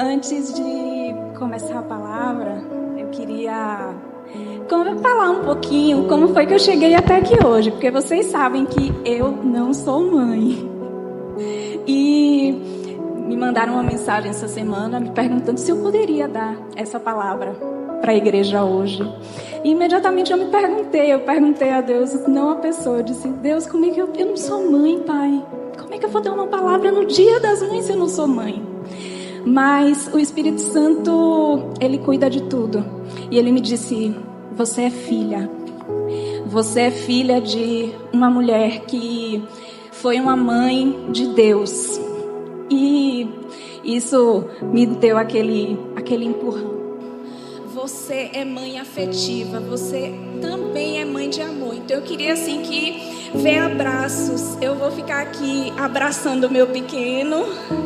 Antes de começar a palavra, eu queria falar um pouquinho como foi que eu cheguei até aqui hoje, porque vocês sabem que eu não sou mãe. E me mandaram uma mensagem essa semana me perguntando se eu poderia dar essa palavra para a igreja hoje. E imediatamente eu perguntei a Deus, não a pessoa, eu disse: Deus, como é que eu não sou mãe, Pai? Como é que eu vou dar uma palavra no Dia das Mães se eu não sou mãe? Mas o Espírito Santo, Ele cuida de tudo. E Ele me disse: você é filha. Você é filha de uma mulher que foi uma mãe de Deus. E isso me deu aquele empurrão. Você é mãe afetiva, você também é mãe de amor. Então eu queria assim que ver abraços. Eu vou ficar aqui abraçando o meu pequeno,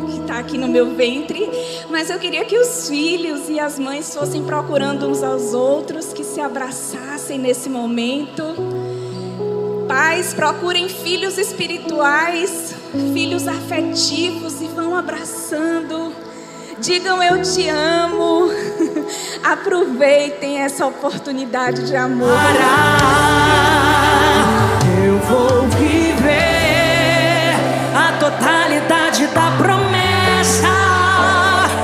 que está aqui no meu ventre. Mas eu queria que os filhos e as mães fossem procurando uns aos outros, que se abraçassem nesse momento. Pais, procurem filhos espirituais, filhos afetivos e vão abraçando. Digam: eu te amo. Aproveitem essa oportunidade de amor. Eu vou viver a totalidade da promessa.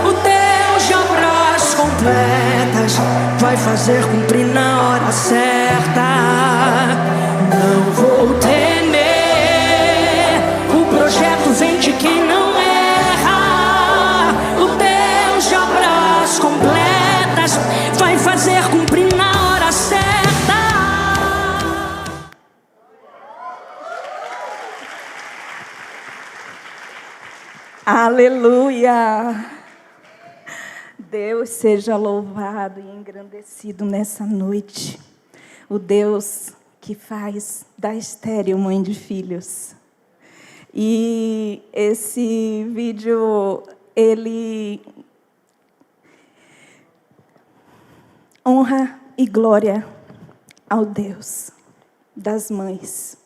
O Deus de obras completas vai fazer cumprir na hora certa. Não vou temer. O projeto vem de quem não erra. O Deus de obras completas vai fazer cumprir na hora certa. Aleluia! Deus seja louvado e engrandecido nessa noite. O Deus que faz da estéril mãe de filhos. E esse vídeo, ele honra e glória ao Deus das mães.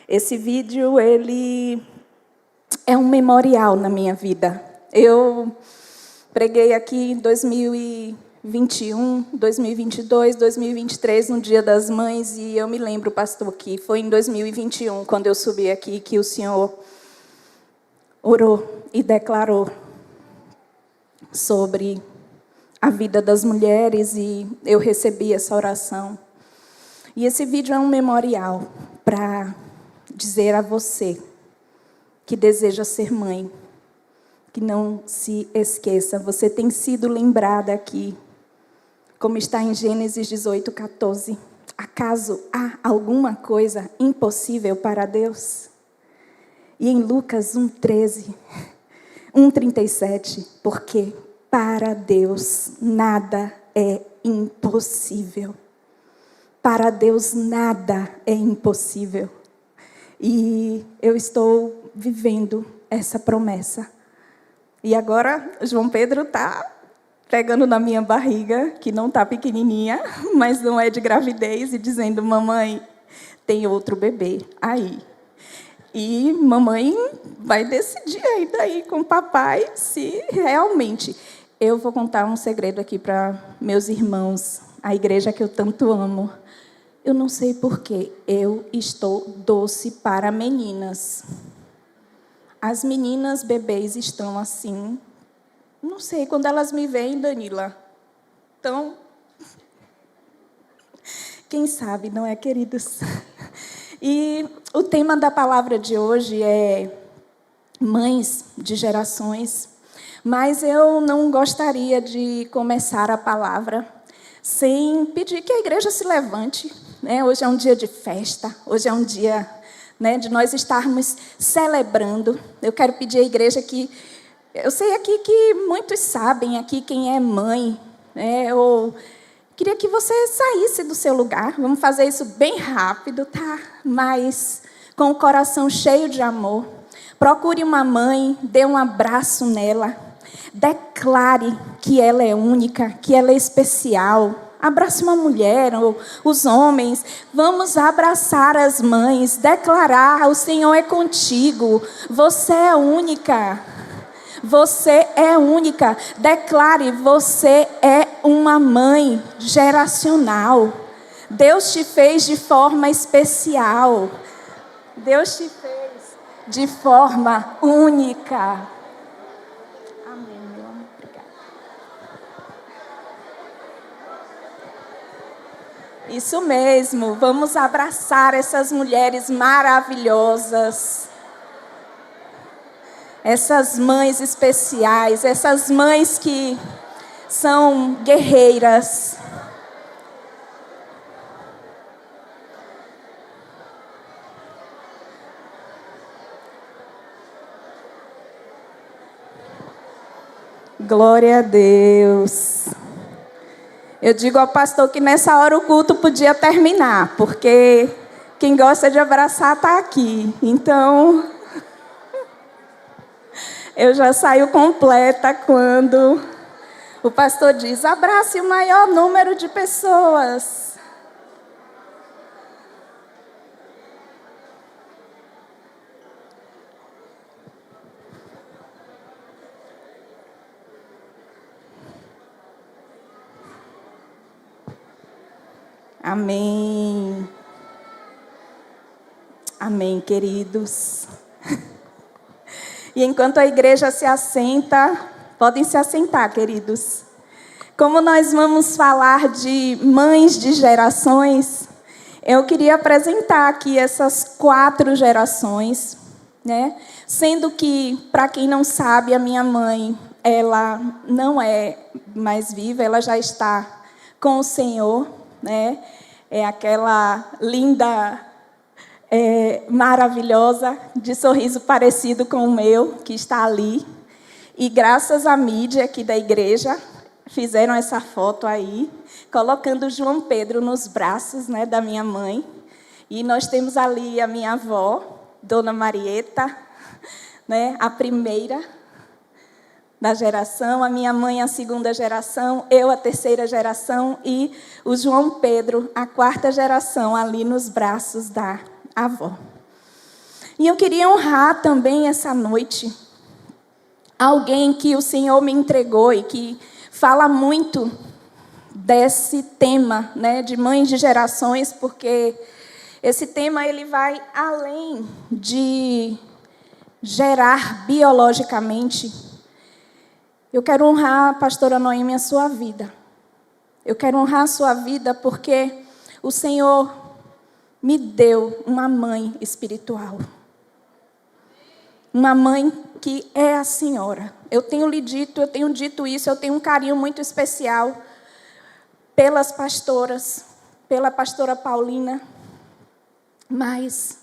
Esse vídeo, ele é um memorial na minha vida. Eu preguei aqui em 2021, 2022, 2023, no Dia das Mães, e eu me lembro, pastor, que foi em 2021, quando eu subi aqui, que o Senhor orou e declarou sobre a vida das mulheres, e eu recebi essa oração. E esse vídeo é um memorial para dizer a você que deseja ser mãe, que não se esqueça, você tem sido lembrada aqui, como está em Gênesis 18:14. Acaso há alguma coisa impossível para Deus? E em Lucas 1:13, 1:37, porque para Deus nada é impossível. Para Deus nada é impossível. E eu estou vivendo essa promessa. E agora, João Pedro está pegando na minha barriga, que não está pequenininha, mas não é de gravidez, e dizendo: mamãe, tem outro bebê aí. E mamãe vai decidir aí daí com o papai se realmente... Eu vou contar um segredo aqui para meus irmãos, a igreja que eu tanto amo. Eu não sei porquê, eu estou doce para meninas. As meninas bebês estão assim, não sei, quando elas me veem, Danila. Então, quem sabe, não é, queridos? E o tema da palavra de hoje é mães de gerações. Mas eu não gostaria de começar a palavra sem pedir que a igreja se levante. Hoje é um dia de festa, hoje é um dia, de nós estarmos celebrando. Eu quero pedir à igreja que... Eu sei aqui que muitos sabem aqui quem é mãe. Eu queria que você saísse do seu lugar. Vamos fazer isso bem rápido, tá? Mas com o coração cheio de amor. Procure uma mãe, dê um abraço nela. Declare que ela é única, que ela é especial. Abrace uma mulher, ou os homens. Vamos abraçar as mães, declarar: o Senhor é contigo, você é única. Você é única. Declare, você é uma mãe geracional. Deus te fez de forma especial. Deus te fez de forma única. Amém, meu amor. Obrigada. Isso mesmo. Vamos abraçar essas mulheres maravilhosas. Essas mães especiais. Essas mães que são guerreiras. Glória a Deus. Eu digo ao pastor que nessa hora o culto podia terminar, porque quem gosta de abraçar está aqui. Então, eu já saio completa quando o pastor diz: abrace o maior número de pessoas. Amém. Amém, queridos. E enquanto a igreja se assenta, podem se assentar, queridos. Como nós vamos falar de mães de gerações, eu queria apresentar aqui essas 4 gerações, né? Sendo que, para quem não sabe, a minha mãe, ela não é mais viva, ela já está com o Senhor, né? É aquela linda, maravilhosa, de sorriso parecido com o meu, que está ali. E graças à mídia aqui da igreja, fizeram essa foto aí, colocando João Pedro nos braços, né, da minha mãe. E nós temos ali a minha avó, Dona Marieta, né, a primeira da geração, a minha mãe a 2ª geração, eu a 3ª geração e o João Pedro, a 4ª geração, ali nos braços da avó. E eu queria honrar também essa noite alguém que o Senhor me entregou e que fala muito desse tema, né, de mães de gerações, porque esse tema ele vai além de gerar biologicamente. Eu quero honrar, a pastora Noemi, a sua vida. Eu quero honrar a sua vida porque o Senhor me deu uma mãe espiritual. Uma mãe que é a senhora. Eu tenho dito isso, eu tenho um carinho muito especial pelas pastoras, pela pastora Paulina, mas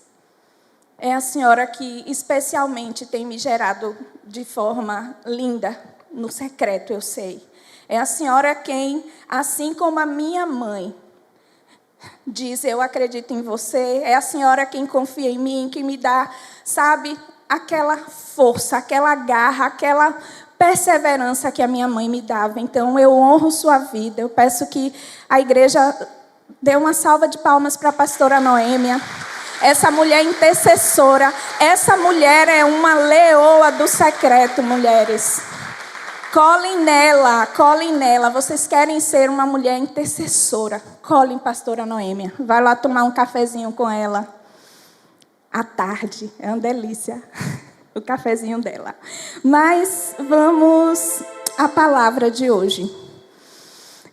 é a senhora que especialmente tem me gerado de forma linda. No secreto, eu sei. É a senhora quem, assim como a minha mãe, diz, eu acredito em você. É a senhora quem confia em mim, que me dá, sabe, aquela força, aquela garra, aquela perseverança que a minha mãe me dava. Então, eu honro sua vida. Eu peço que a igreja dê uma salva de palmas para a pastora Noêmia. Essa mulher intercessora. Essa mulher é uma leoa do secreto, mulheres. Colhem nela. Vocês querem ser uma mulher intercessora. Colhem, pastora Noêmia. Vai lá tomar um cafezinho com ela. À tarde. É uma delícia. O cafezinho dela. Mas vamos à palavra de hoje.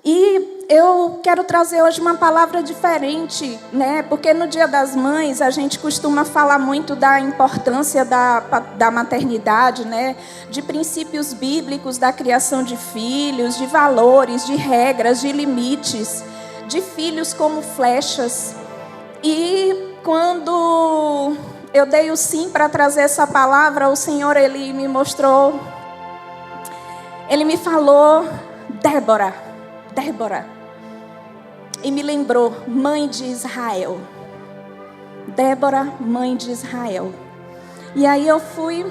E eu quero trazer hoje uma palavra diferente, né? Porque no Dia das Mães a gente costuma falar muito da importância da maternidade, né? De princípios bíblicos da criação de filhos, de valores, de regras, de limites, de filhos como flechas. E quando eu dei o sim para trazer essa palavra, o Senhor ele me mostrou, ele me falou, Débora. E me lembrou, mãe de Israel. Débora, mãe de Israel. E aí eu fui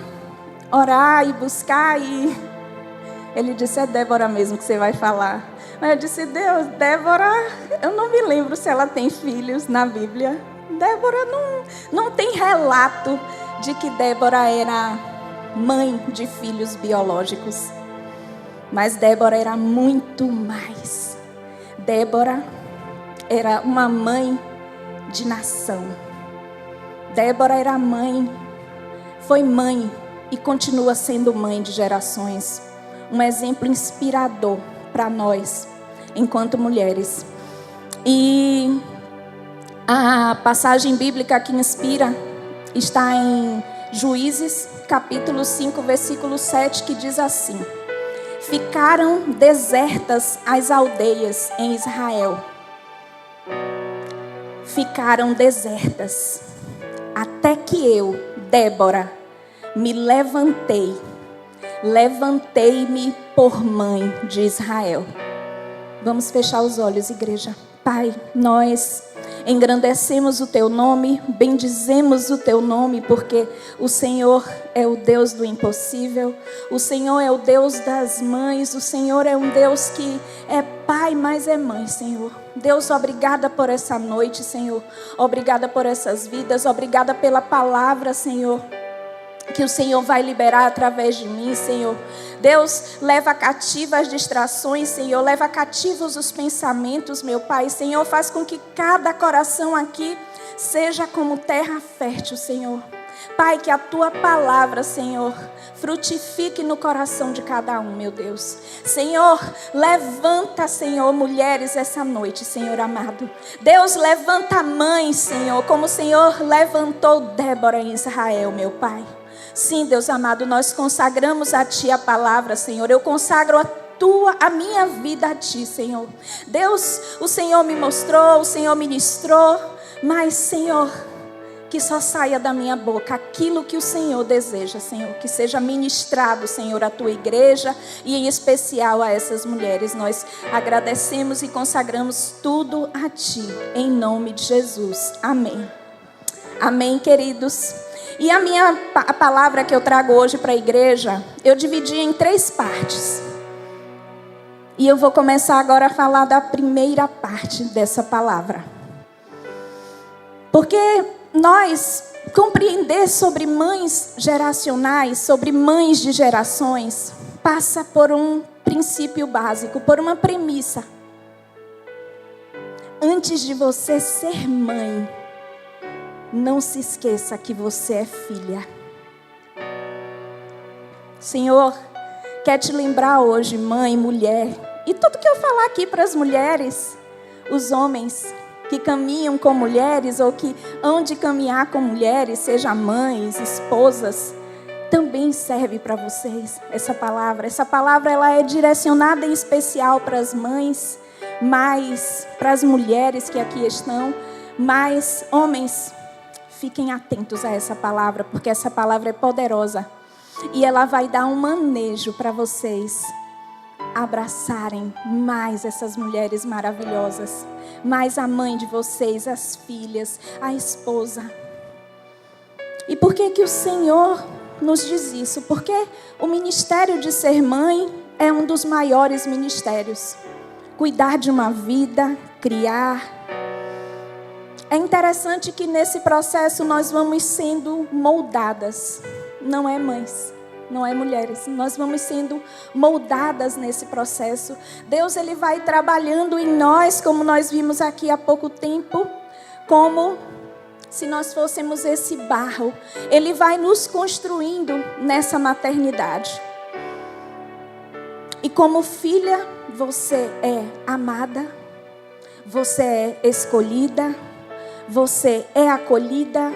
orar e buscar e ele disse, é Débora mesmo que você vai falar. Mas eu disse, Deus, Débora, eu não me lembro se ela tem filhos na Bíblia. Débora não tem relato de que Débora era mãe de filhos biológicos. Mas Débora era muito mais. Débora era uma mãe de nação. Débora era mãe, foi mãe e continua sendo mãe de gerações. Um exemplo inspirador para nós, enquanto mulheres. E a passagem bíblica que inspira está em Juízes, capítulo 5, versículo 7, que diz assim: ficaram desertas as aldeias em Israel. Ficaram desertas, até que eu, Débora, me levantei-me por mãe de Israel. Vamos fechar os olhos, igreja. Pai, nós engrandecemos o Teu nome, bendizemos o Teu nome, porque o Senhor é o Deus do impossível, o Senhor é o Deus das mães, o Senhor é um Deus que é Pai, mas é mãe, Senhor. Deus, obrigada por essa noite, Senhor. Obrigada por essas vidas, obrigada pela palavra, Senhor, que o Senhor vai liberar através de mim, Senhor. Deus, leva cativas as distrações, Senhor. Leva cativos os pensamentos, meu Pai. Senhor, faz com que cada coração aqui seja como terra fértil, Senhor. Pai, que a Tua palavra, Senhor, frutifique no coração de cada um, meu Deus. Senhor, levanta, Senhor, mulheres essa noite, Senhor amado. Deus, levanta mães, Senhor, como o Senhor levantou Débora em Israel, meu Pai. Sim, Deus amado, nós consagramos a Ti a palavra, Senhor. Eu consagro a minha vida a Ti, Senhor. Deus, o Senhor me mostrou, o Senhor ministrou, mas, Senhor, que só saia da minha boca aquilo que o Senhor deseja, Senhor. Que seja ministrado, Senhor, à Tua igreja e em especial a essas mulheres. Nós agradecemos e consagramos tudo a Ti, em nome de Jesus. Amém. Amém, queridos. E a palavra que eu trago hoje para a igreja, eu dividi em 3 partes. E eu vou começar agora a falar da primeira parte dessa palavra. Porque nós compreender sobre mães geracionais, sobre mães de gerações, passa por um princípio básico, por uma premissa. Antes de você ser mãe, não se esqueça que você é filha. Senhor, quer te lembrar hoje, mãe, mulher, e tudo que eu falar aqui para as mulheres, os homens que caminham com mulheres ou que hão de caminhar com mulheres, seja mães, esposas, também serve para vocês essa palavra. Essa palavra ela é direcionada em especial para as mães, mas para as mulheres que aqui estão, mas homens, fiquem atentos a essa palavra, porque essa palavra é poderosa. E ela vai dar um manejo para vocês abraçarem mais essas mulheres maravilhosas. Mais a mãe de vocês, as filhas, a esposa. E por que que o Senhor nos diz isso? Porque o ministério de ser mãe é um dos maiores ministérios. Cuidar de uma vida, criar. É interessante que nesse processo nós vamos sendo moldadas. Não é mães, não é mulheres. Nós vamos sendo moldadas nesse processo. Deus ele vai trabalhando em nós, como nós vimos aqui há pouco tempo, como se nós fôssemos esse barro. Ele vai nos construindo nessa maternidade. E como filha, você é amada, você é escolhida, você é acolhida.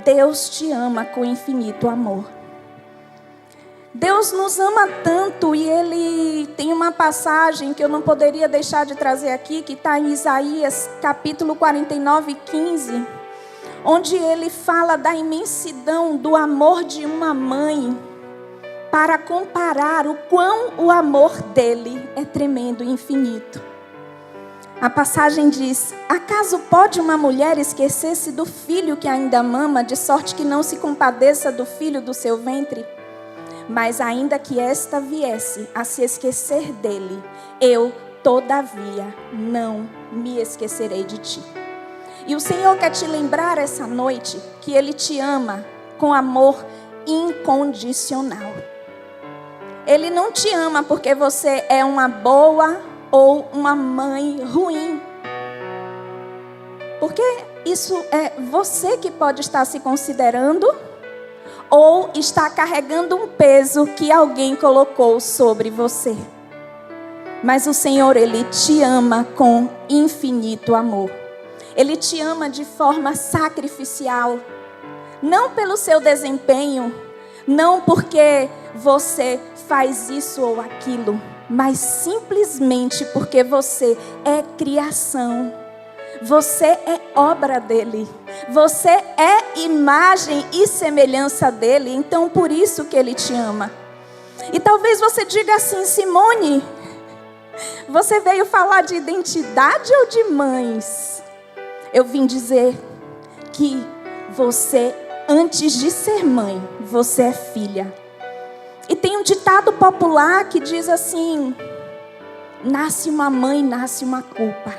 Deus te ama com infinito amor. Deus nos ama tanto e Ele tem uma passagem que eu não poderia deixar de trazer aqui, que está em Isaías capítulo 49, 15, onde Ele fala da imensidão do amor de uma mãe, para comparar o quão o amor dele é tremendo e infinito. A passagem diz: acaso pode uma mulher esquecer-se do filho que ainda mama, de sorte que não se compadeça do filho do seu ventre? Mas ainda que esta viesse a se esquecer dele, eu, todavia, não me esquecerei de ti. E o Senhor quer te lembrar essa noite que Ele te ama com amor incondicional. Ele não te ama porque você é uma boa ou uma mãe ruim. Porque isso é você que pode estar se considerando ou está carregando um peso que alguém colocou sobre você. Mas o Senhor, Ele te ama com infinito amor. Ele te ama de forma sacrificial. Não pelo seu desempenho, não porque você faz isso ou aquilo, mas simplesmente porque você é criação. Você é obra dele. Você é imagem e semelhança dele. Então por isso que ele te ama. E talvez você diga assim: Simone, você veio falar de identidade ou de mães? Eu vim dizer que você, antes de ser mãe, você é filha. E tem um ditado popular que diz assim: nasce uma mãe, nasce uma culpa.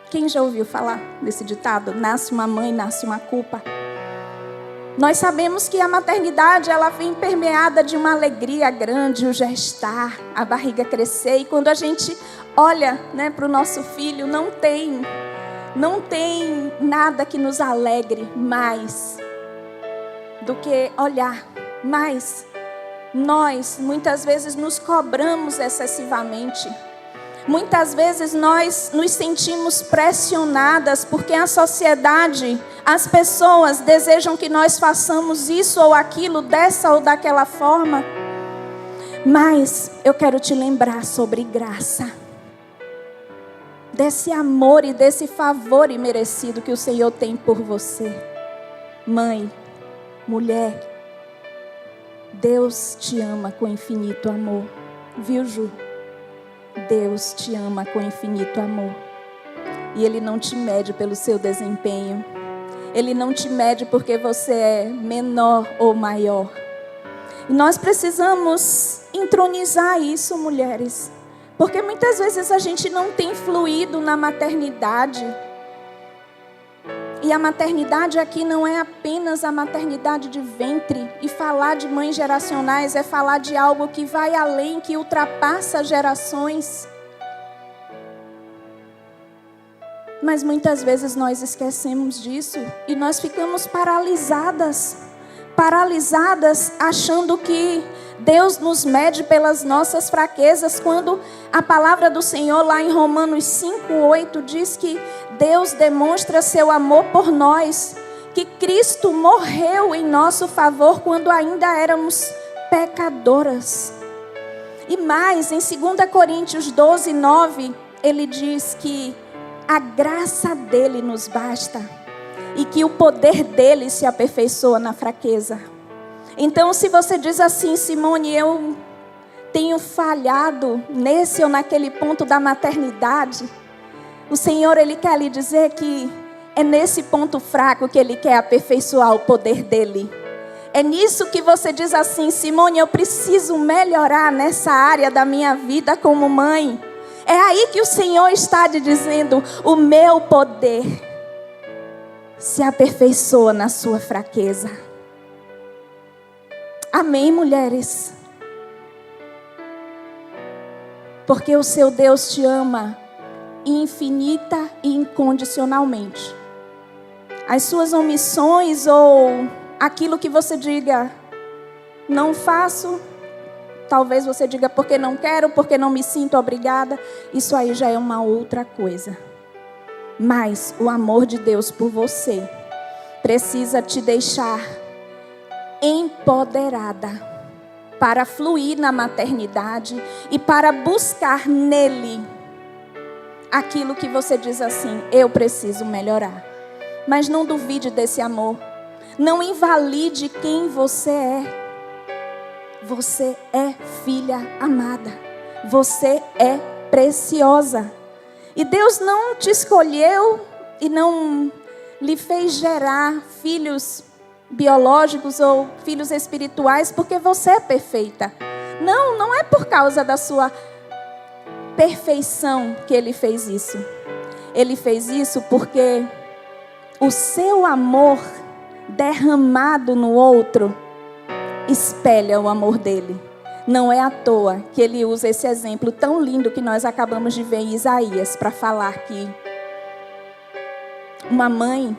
Quem já ouviu falar desse ditado? Nasce uma mãe, nasce uma culpa. Nós sabemos que a maternidade, ela vem permeada de uma alegria grande, o gestar, a barriga crescer. E quando a gente olha, né, para o nosso filho, não tem nada que nos alegre mais do que olhar. Mas nós, muitas vezes, nos cobramos excessivamente. Muitas vezes nós nos sentimos pressionadas porque a sociedade, as pessoas desejam que nós façamos isso ou aquilo, dessa ou daquela forma. Mas eu quero te lembrar sobre graça. Desse amor e desse favor imerecido que o Senhor tem por você. Mãe, mulher, Deus te ama com infinito amor. Viu, Ju? Deus te ama com infinito amor. E Ele não te mede pelo seu desempenho. Ele não te mede porque você é menor ou maior. E nós precisamos entronizar isso, mulheres. Porque muitas vezes a gente não tem fluído na maternidade. E a maternidade aqui não é apenas a maternidade de ventre. E falar de mães geracionais é falar de algo que vai além, que ultrapassa gerações. Mas muitas vezes nós esquecemos disso e nós ficamos paralisadas achando que Deus nos mede pelas nossas fraquezas, quando a palavra do Senhor lá em Romanos 5:8 diz que Deus demonstra seu amor por nós, que Cristo morreu em nosso favor quando ainda éramos pecadoras. E mais, em 2 Coríntios 12:9, ele diz que a graça dele nos basta e que o poder dele se aperfeiçoa na fraqueza. Então, se você diz assim: Simone, eu tenho falhado nesse ou naquele ponto da maternidade, o Senhor, Ele quer lhe dizer que é nesse ponto fraco que Ele quer aperfeiçoar o poder dele. É nisso que você diz assim: Simone, eu preciso melhorar nessa área da minha vida como mãe. É aí que o Senhor está te dizendo: o meu poder se aperfeiçoa na sua fraqueza. Amém, mulheres? Porque o seu Deus te ama infinita e incondicionalmente. As suas omissões ou aquilo que você diga, não faço, talvez você diga porque não quero, porque não me sinto obrigada, isso aí já é uma outra coisa. Mas o amor de Deus por você precisa te deixar empoderada para fluir na maternidade e para buscar nele aquilo que você diz assim: eu preciso melhorar. Mas não duvide desse amor. Não invalide quem você é. Você é filha amada. Você é preciosa. E Deus não te escolheu e não lhe fez gerar filhos biológicos ou filhos espirituais porque você é perfeita. Não, não é por causa da sua perfeição que Ele fez isso. Ele fez isso porque o seu amor derramado no outro espelha o amor dele. Não é à toa que ele usa esse exemplo tão lindo que nós acabamos de ver em Isaías para falar que uma mãe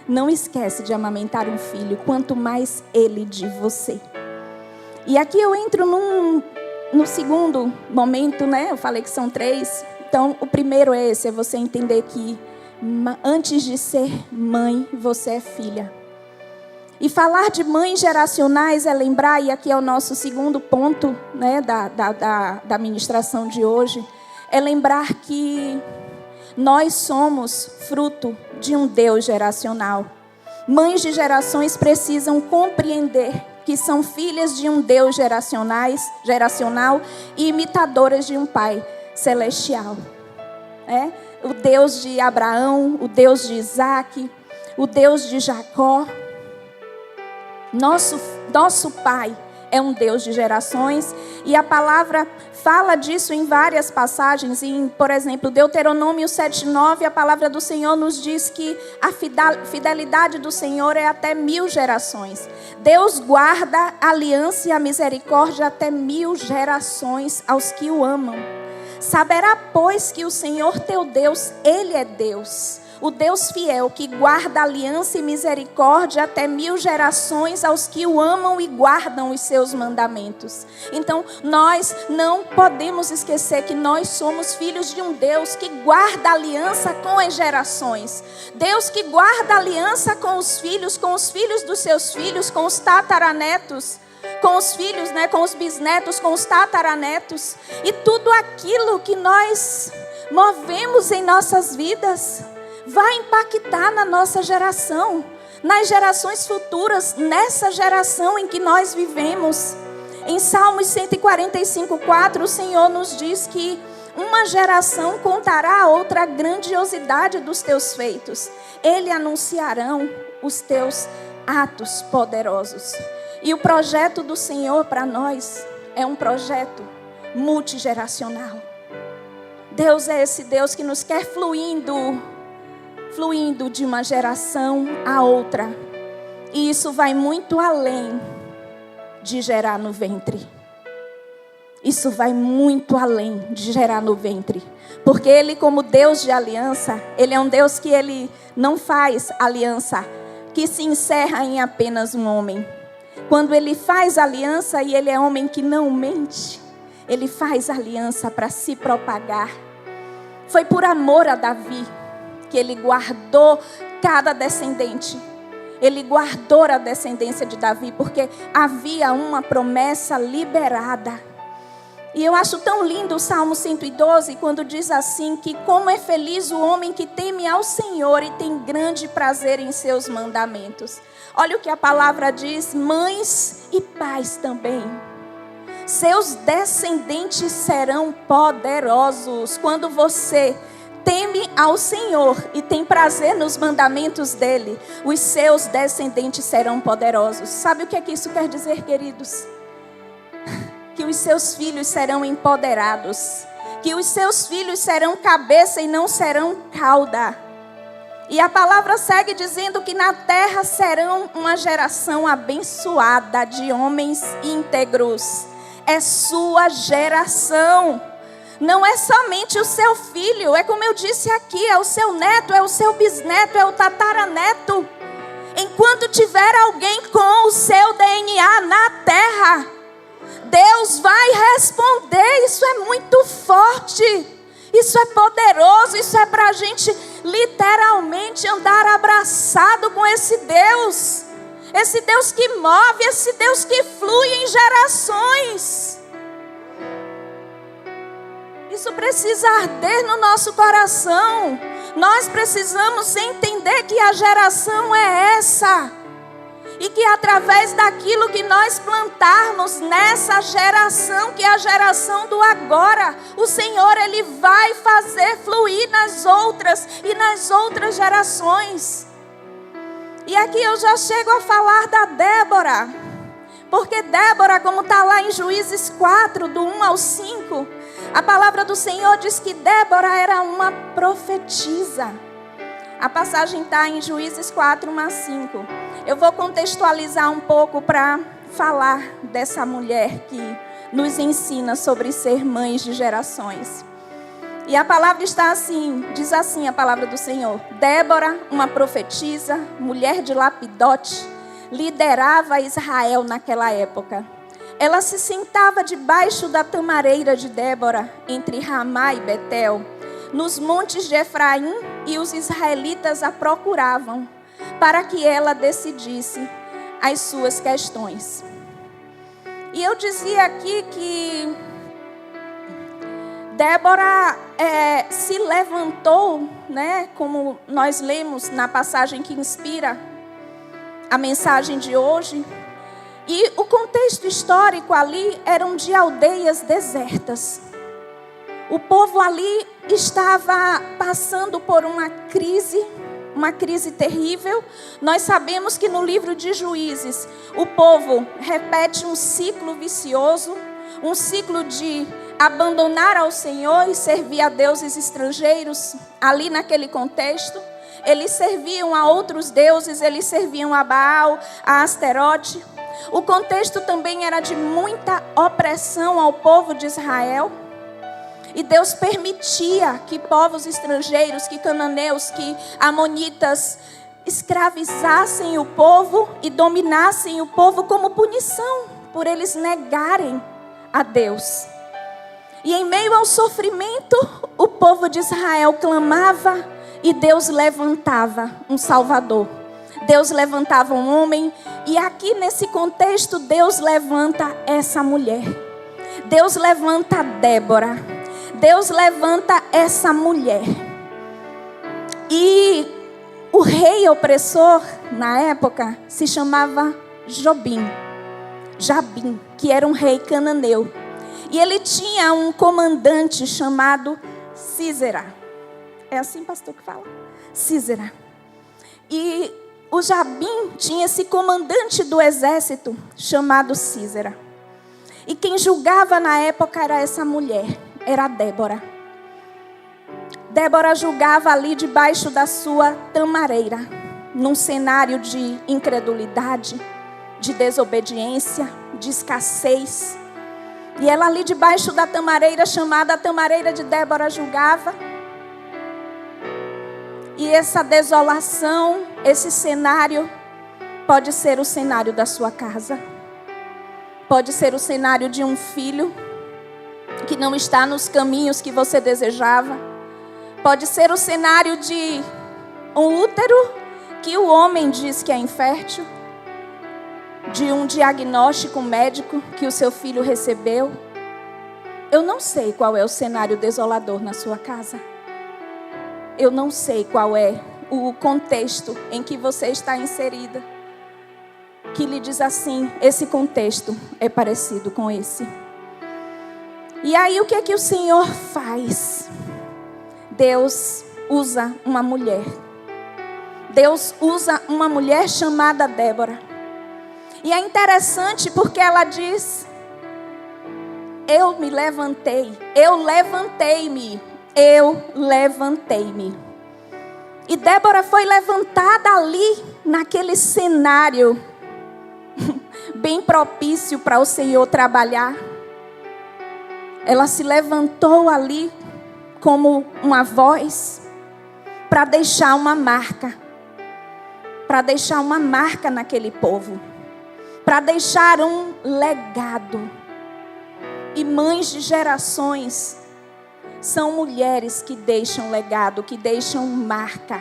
não esquece de amamentar um filho, quanto mais ele de você. E aqui eu entro no segundo momento, né? Eu falei que são 3. Então, o primeiro é esse, é você entender que antes de ser mãe, você é filha. E falar de mães geracionais é lembrar, e aqui é o nosso segundo ponto, né, da ministração de hoje, é lembrar que nós somos fruto de um Deus geracional. Mães de gerações precisam compreender que são filhas de um Deus geracional e imitadoras de um Pai celestial. O Deus de Abraão, o Deus de Isaac, o Deus de Jacó. Nosso Pai é um Deus de gerações, e a palavra fala disso em várias passagens. Por exemplo, Deuteronômio 7:9, a palavra do Senhor nos diz que a fidelidade do Senhor é até 1000 gerações. Deus guarda a aliança e a misericórdia até 1000 gerações aos que o amam. Saberá, pois, que o Senhor teu Deus, Ele é Deus, o Deus fiel, que guarda aliança e misericórdia até 1000 gerações aos que o amam e guardam os seus mandamentos. Então, nós não podemos esquecer que nós somos filhos de um Deus que guarda aliança com as gerações. Deus que guarda aliança com os filhos dos seus filhos, com os tataranetos, com os filhos, né, com os bisnetos, com os tataranetos. E tudo aquilo que nós movemos em nossas vidas vai impactar na nossa geração, nas gerações futuras, nessa geração em que nós vivemos. Em Salmos 145:4, o Senhor nos diz que uma geração contará a outra a grandiosidade dos teus feitos. Eles anunciarão os teus atos poderosos. E o projeto do Senhor para nós é um projeto multigeracional. Deus é esse Deus que nos quer fluindo de uma geração a outra. E isso vai muito além de gerar no ventre. Isso vai muito além de gerar no ventre. Porque Ele, como Deus de aliança, Ele é um Deus que Ele não faz aliança que se encerra em apenas um homem. Quando Ele faz aliança, e Ele é homem que não mente, Ele faz aliança para se propagar. Foi por amor a Davi que Ele guardou cada descendente. Ele guardou a descendência de Davi, porque havia uma promessa liberada. E eu acho tão lindo o Salmo 112, quando diz assim, que como é feliz o homem que teme ao Senhor e tem grande prazer em seus mandamentos. Olha o que a palavra diz: mães e pais também. Seus descendentes serão poderosos. Quando você teme ao Senhor e tem prazer nos mandamentos dEle, os seus descendentes serão poderosos. Sabe o que é que isso quer dizer, queridos? Que os seus filhos serão empoderados. Que os seus filhos serão cabeça e não serão cauda. E a palavra segue dizendo que na terra serão uma geração abençoada de homens íntegros. É sua geração. Não é somente o seu filho, é como eu disse aqui, é o seu neto, é o seu bisneto, é o tataraneto. Enquanto tiver alguém com o seu DNA na terra, Deus vai responder. Isso é muito forte, isso é poderoso, isso é para a gente literalmente andar abraçado com esse Deus que move, esse Deus que flui em gerações. Isso precisa arder no nosso coração. Nós precisamos entender que a geração é essa. E que através daquilo que nós plantarmos nessa geração, que é a geração do agora, o Senhor, Ele vai fazer fluir nas outras e nas outras gerações. E aqui eu já chego a falar da Débora. Porque Débora, como está lá em Juízes 4, do 1 ao 5, a palavra do Senhor diz que Débora era uma profetisa. A passagem está em Juízes 4, 1 a 5. Eu vou contextualizar um pouco para falar dessa mulher que nos ensina sobre ser mães de gerações. E a palavra está assim, diz assim a palavra do Senhor: Débora, uma profetisa, mulher de Lapidote, liderava Israel naquela época. Ela se sentava debaixo da tamareira de Débora, entre Ramá e Betel, nos montes de Efraim, e os israelitas a procuravam, para que ela decidisse as suas questões. E eu dizia aqui que Débora se levantou, né, como nós lemos na passagem que inspira a mensagem de hoje. E o contexto histórico ali eram de aldeias desertas. O povo ali estava passando por uma crise terrível. Nós sabemos que no livro de Juízes, o povo repete um ciclo vicioso, um ciclo de abandonar ao Senhor e servir a deuses estrangeiros. Ali naquele contexto, eles serviam a outros deuses, eles serviam a Baal, a Asterote. O contexto também era de muita opressão ao povo de Israel. E Deus permitia que povos estrangeiros, que cananeus, que amonitas escravizassem o povo e dominassem o povo como punição por eles negarem a Deus. E em meio ao sofrimento, o povo de Israel clamava e Deus levantava um Salvador. Deus levantava um homem, e aqui nesse contexto Deus levanta essa mulher. Deus levanta Débora. Deus levanta essa mulher. E o rei opressor na época se chamava Jabim, que era um rei cananeu. E ele tinha um comandante chamado Sísera. É assim, pastor, que fala? Sísera. E o Jabim tinha esse comandante do exército chamado Sísera. E quem julgava na época era essa mulher, era Débora. Débora julgava ali debaixo da sua tamareira, num cenário de incredulidade, de desobediência, de escassez. E ela ali debaixo da tamareira, chamada a tamareira de Débora, julgava. E essa desolação, esse cenário, pode ser o cenário da sua casa. Pode ser o cenário de um filho que não está nos caminhos que você desejava. Pode ser o cenário de um útero que o homem diz que é infértil. De um diagnóstico médico que o seu filho recebeu. Eu não sei qual é o cenário desolador na sua casa. Eu não sei qual é o contexto em que você está inserida, que lhe diz assim: esse contexto é parecido com esse. E aí o que é que o Senhor faz? Deus usa uma mulher. Deus usa uma mulher chamada Débora. E é interessante porque ela diz: eu me levantei, eu levantei-me. E Débora foi levantada ali, naquele cenário bem propício para o Senhor trabalhar. Ela se levantou ali como uma voz para deixar uma marca. Para deixar uma marca naquele povo. Para deixar um legado. E mães de gerações são mulheres que deixam legado, que deixam marca.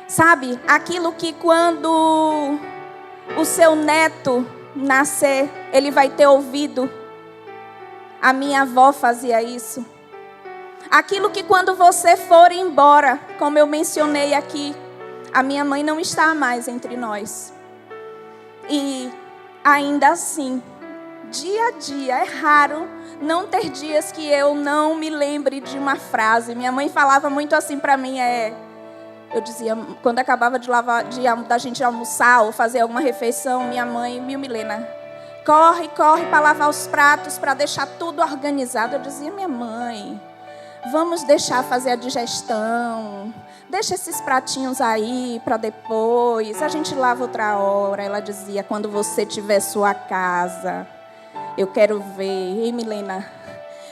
Sabe, aquilo que quando o seu neto nascer, ele vai ter ouvido. A minha avó fazia isso. Aquilo que quando você for embora, como eu mencionei aqui, a minha mãe não está mais entre nós. E ainda assim, dia a dia, é raro não ter dias que eu não me lembre de uma frase. Minha mãe falava muito assim para mim, eu dizia, quando acabava da gente almoçar ou fazer alguma refeição, minha mãe, Milena, corre para lavar os pratos, para deixar tudo organizado. Eu dizia, minha mãe, vamos deixar fazer a digestão. Deixa esses pratinhos aí para depois. A gente lava outra hora. Ela dizia, quando você tiver sua casa, eu quero ver. Ei, Milena,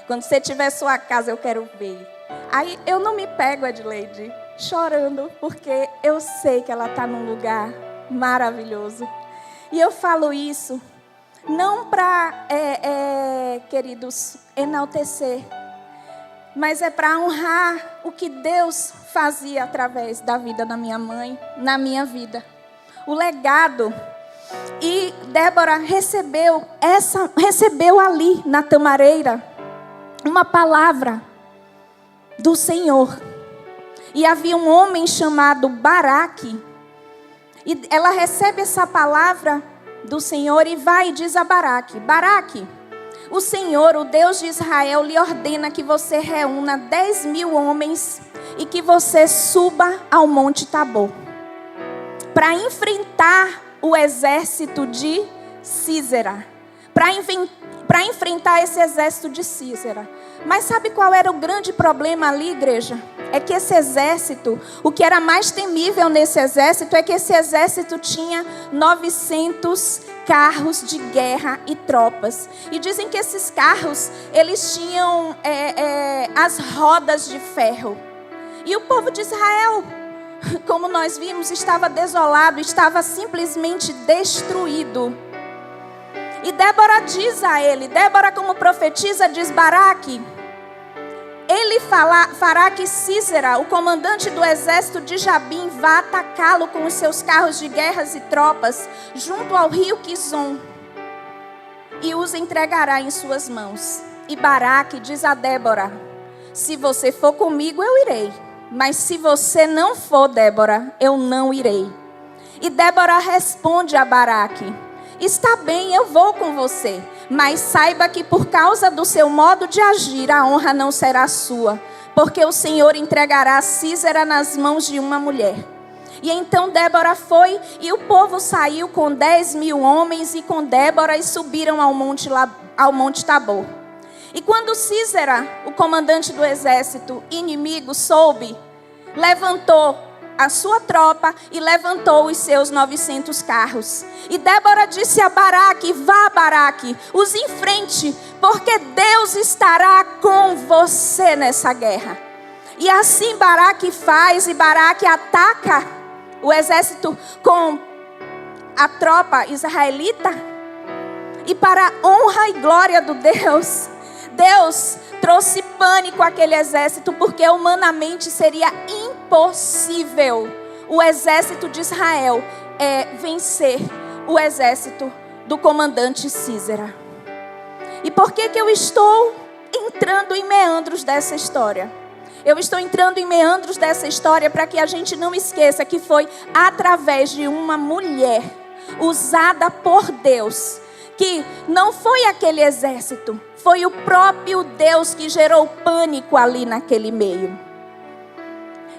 quando você tiver sua casa, eu quero ver. Aí eu não me pego, Edileide, chorando, porque eu sei que ela está num lugar maravilhoso. E eu falo isso não para, queridos, enaltecer, mas é para honrar o que Deus fazia através da vida da minha mãe, na minha vida. O legado. E Débora recebeu ali na tamareira uma palavra do Senhor. E havia um homem chamado Baraque. E ela recebe essa palavra do Senhor e vai e diz a Baraque: Baraque, o Senhor, o Deus de Israel, lhe ordena que você reúna 10.000 homens e que você suba ao Monte Tabor para enfrentar o exército de Sísera. Para enfrentar esse exército de Sísera. Mas sabe qual era o grande problema ali, igreja? É que esse exército, o que era mais temível nesse exército é que esse exército tinha 900 carros de guerra e tropas. E dizem que esses carros, eles tinham as rodas de ferro. E o povo de Israel, como nós vimos, estava desolado, estava simplesmente destruído. E Débora diz a ele, Débora como profetisa diz: Baraque, ele fará que Sísera, o comandante do exército de Jabim, vá atacá-lo com os seus carros de guerras e tropas junto ao rio Quizon e os entregará em suas mãos. E Baraque diz a Débora: se você for comigo, eu irei. Mas se você não for, Débora, eu não irei. E Débora responde a Baraque: está bem, eu vou com você. Mas saiba que por causa do seu modo de agir, a honra não será sua. Porque o Senhor entregará Sísera nas mãos de uma mulher. E então Débora foi, e o povo saiu com 10.000 homens e com Débora e subiram ao Monte Tabor. E quando Sísera, o comandante do exército inimigo, soube, levantou a sua tropa e levantou os seus 900 carros. E Débora disse a Baraque: vá, Baraque, os enfrente, porque Deus estará com você nessa guerra. E assim Baraque faz, e Baraque ataca o exército com a tropa israelita. E para a honra e glória do Deus trouxe pânico àquele exército, porque humanamente seria impossível o exército de Israel vencer o exército do comandante Sísera. E por que eu estou entrando em meandros dessa história? Eu estou entrando em meandros dessa história para que a gente não esqueça que foi através de uma mulher usada por Deus, que não foi aquele exército, foi o próprio Deus que gerou pânico ali naquele meio.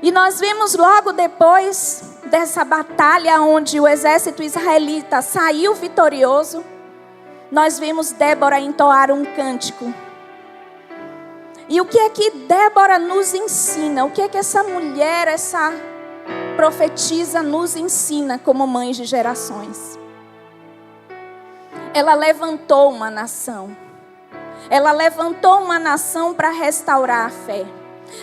E nós vemos logo depois dessa batalha onde o exército israelita saiu vitorioso, nós vemos Débora entoar um cântico. E o que é que Débora nos ensina? O que é que essa mulher, essa profetisa nos ensina como mães de gerações? Ela levantou uma nação. Ela levantou uma nação para restaurar a fé.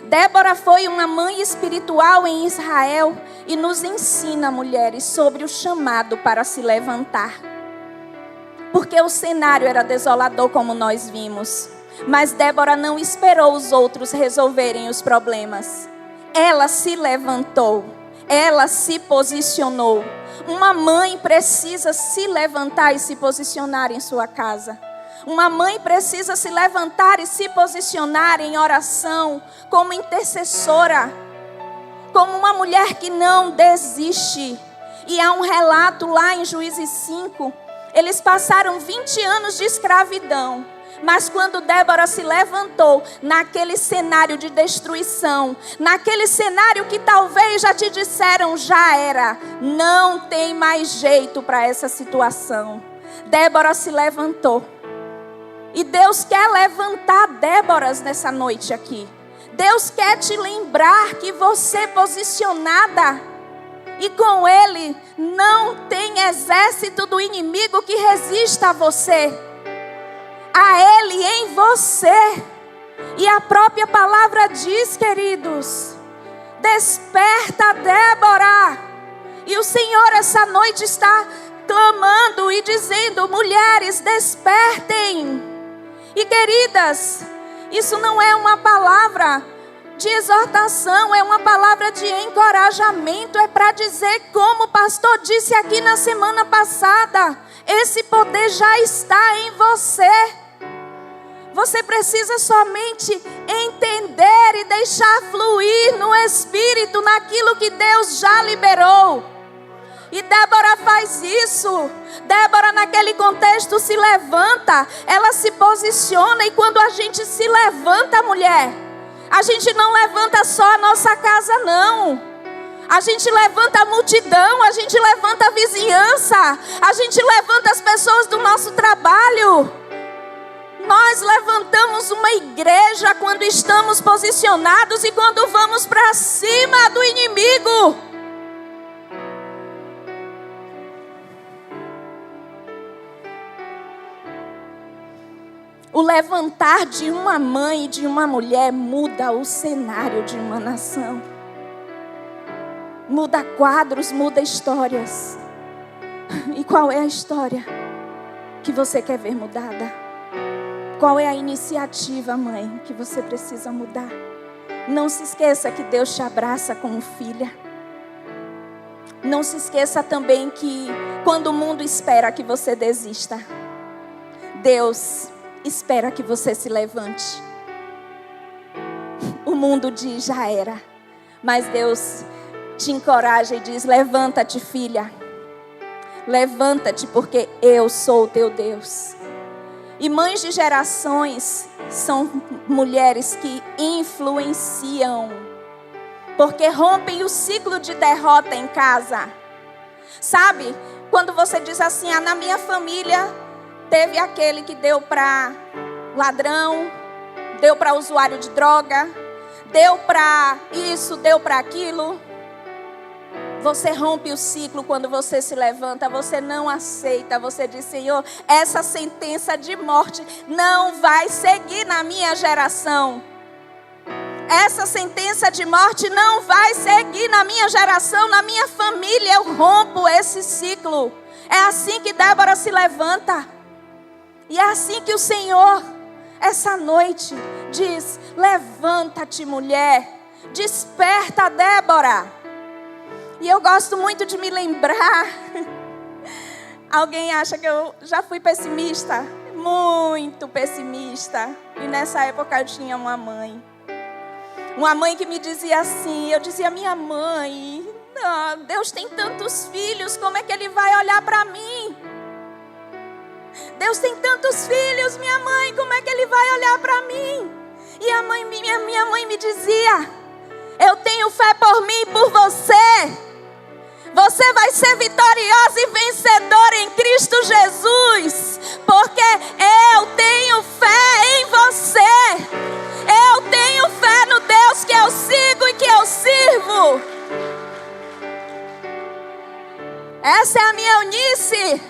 Débora foi uma mãe espiritual em Israel e nos ensina, mulheres, sobre o chamado para se levantar. Porque o cenário era desolador, como nós vimos. Mas Débora não esperou os outros resolverem os problemas. Ela se levantou. Ela se posicionou. Uma mãe precisa se levantar e se posicionar em sua casa. Uma mãe precisa se levantar e se posicionar em oração, como intercessora, como uma mulher que não desiste. E há um relato lá em Juízes 5, eles passaram 20 anos de escravidão. Mas quando Débora se levantou naquele cenário de destruição, naquele cenário que talvez já te disseram, já era, não tem mais jeito para essa situação. Débora se levantou. E Deus quer levantar Déboras nessa noite aqui. Deus quer te lembrar que você é posicionada e com Ele não tem exército do inimigo que resista a você. A Ele em você. E a própria palavra diz, queridos, desperta, Débora. E o Senhor essa noite está clamando e dizendo: mulheres, despertem. E queridas, isso não é uma palavra de exortação, é uma palavra de encorajamento. É para dizer, como o pastor disse aqui na semana passada, esse poder já está em você. Você precisa somente entender e deixar fluir no Espírito, naquilo que Deus já liberou. E Débora faz isso. Débora, naquele contexto, se levanta, ela se posiciona. E quando a gente se levanta, mulher, a gente não levanta só a nossa casa, não. A gente levanta a multidão, a gente levanta a vizinhança, a gente levanta as pessoas do nosso trabalho. Nós levantamos uma igreja quando estamos posicionados e quando vamos para cima do inimigo. O levantar de uma mãe e de uma mulher muda o cenário de uma nação. Muda quadros, muda histórias. E qual é a história que você quer ver mudada? Qual é a iniciativa, mãe, que você precisa mudar? Não se esqueça que Deus te abraça como filha. Não se esqueça também que quando o mundo espera que você desista, Deus espera que você se levante. O mundo diz: já era. Mas Deus te encoraja e diz: levanta-te, filha. Levanta-te, porque eu sou o teu Deus. E mães de gerações são mulheres que influenciam, porque rompem o ciclo de derrota em casa. Sabe, quando você diz assim: ah, na minha família teve aquele que deu para ladrão, deu para usuário de droga, deu para isso, deu para aquilo. Você rompe o ciclo quando você se levanta, você não aceita, você diz: Senhor, essa sentença de morte não vai seguir na minha geração. Essa sentença de morte não vai seguir na minha geração, na minha família. Eu rompo esse ciclo. É assim que Débora se levanta. E é assim que o Senhor, essa noite, diz: levanta-te, mulher, desperta, Débora. E eu gosto muito de me lembrar. Alguém acha que eu já fui pessimista? Muito pessimista. E nessa época eu tinha uma mãe. Uma mãe que me dizia assim, eu dizia: minha mãe, não, Deus tem tantos filhos, como é que Ele vai olhar para mim? Deus tem tantos filhos, minha mãe, como é que Ele vai olhar para mim? E a minha mãe me dizia: eu tenho fé por mim e por você. Você vai ser vitoriosa e vencedora em Cristo Jesus, porque eu tenho fé em você. Eu tenho fé no Deus que eu sigo e que eu sirvo. Essa é a minha Eunice.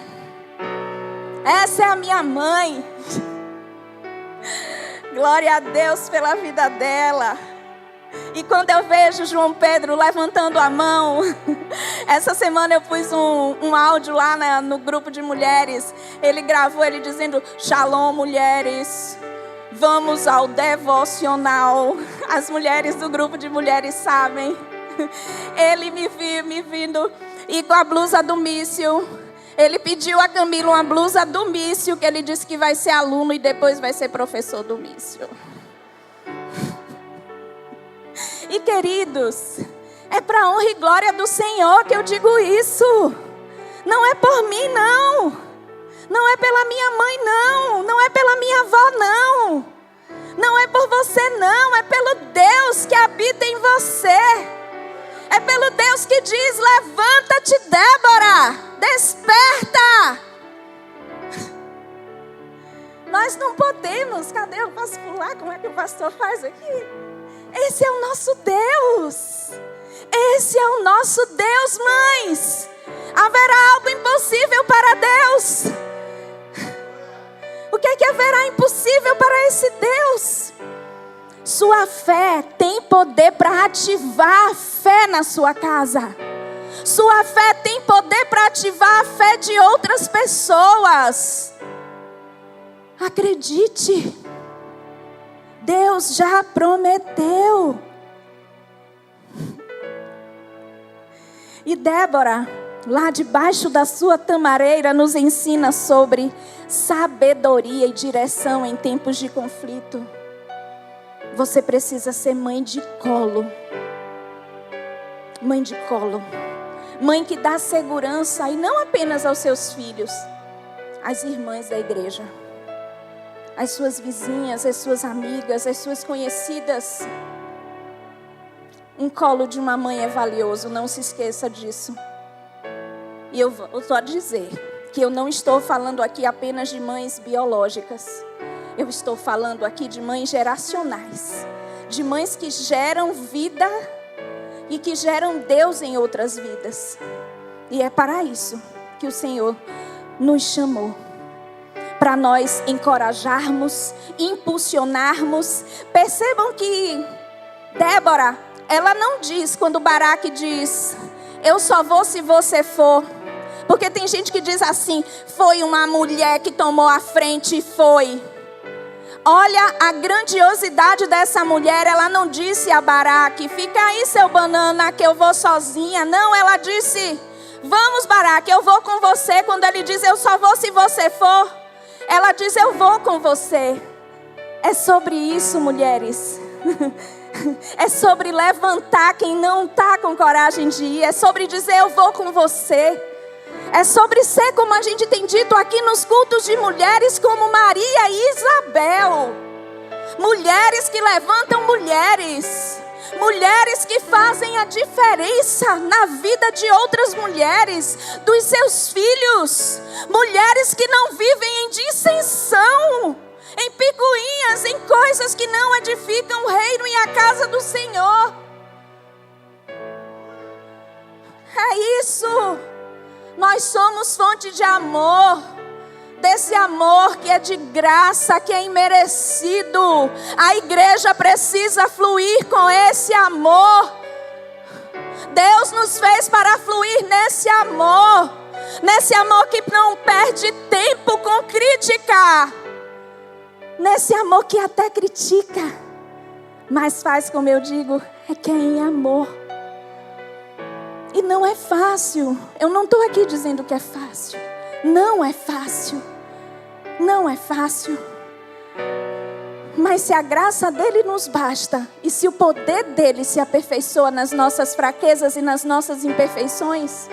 Essa é a minha mãe. Glória a Deus pela vida dela. E quando eu vejo João Pedro levantando a mão, essa semana eu pus um áudio lá no grupo de mulheres. Ele gravou ele dizendo: Shalom, mulheres, vamos ao devocional. As mulheres do grupo de mulheres sabem. Ele me vindo e com a blusa do míssil. Ele pediu a Camila uma blusa do míssil, que ele disse que vai ser aluno e depois vai ser professor do míssil. E queridos, é para honra e glória do Senhor que eu digo isso. Não é por mim, não. Não é pela minha mãe, não. Não é pela minha avó, não. Não é por você, não. É pelo Deus que habita em você. É pelo Deus que diz: levanta-te, Débora, desperta. Nós não podemos. Cadê? Eu posso pular? Como é que o pastor faz aqui? Esse é o nosso Deus. Esse é o nosso Deus, mães. Haverá algo impossível para Deus? O que é que haverá impossível para esse Deus? Sua fé tem poder para ativar a fé na sua casa. Sua fé tem poder para ativar a fé de outras pessoas. Acredite. Deus já prometeu. E Débora, lá debaixo da sua tamareira, nos ensina sobre sabedoria e direção em tempos de conflito. Você precisa ser mãe de colo. Mãe de colo. Mãe que dá segurança, e não apenas aos seus filhos, às irmãs da igreja, às suas vizinhas, às suas amigas, às suas conhecidas. Um colo de uma mãe é valioso, não se esqueça disso. E eu vou só dizer que eu não estou falando aqui apenas de mães biológicas. Eu estou falando aqui de mães geracionais. De mães que geram vida e que geram Deus em outras vidas. E é para isso que o Senhor nos chamou. Para nós encorajarmos, impulsionarmos. Percebam que Débora, ela não diz quando Baraque diz: eu só vou se você for. Porque tem gente que diz assim: foi uma mulher que tomou a frente e foi. Olha a grandiosidade dessa mulher. Ela não disse a Baraque: fica aí seu banana que eu vou sozinha. Não, ela disse: vamos Baraque, eu vou com você. Quando ele diz eu só vou se você for, ela diz eu vou com você. É sobre isso, mulheres. É sobre levantar quem não está com coragem de ir. É sobre dizer eu vou com você. É sobre ser, como a gente tem dito aqui nos cultos de mulheres, como Maria e Isabel. Mulheres que levantam mulheres. Mulheres que fazem a diferença na vida de outras mulheres, dos seus filhos. Mulheres que não vivem em dissensão, em picuinhas, em coisas que não edificam o reino e a casa do Senhor. É isso. Nós somos fonte de amor. Desse amor que é de graça, que é imerecido. A igreja precisa fluir com esse amor. Deus nos fez para fluir nesse amor. Nesse amor que não perde tempo com crítica. Nesse amor que até critica, mas faz como eu digo, é quem é amor. E não é fácil. Eu não estou aqui dizendo que é fácil. Não é fácil. Não é fácil. Mas se a graça dele nos basta, e se o poder dele se aperfeiçoa nas nossas fraquezas e nas nossas imperfeições,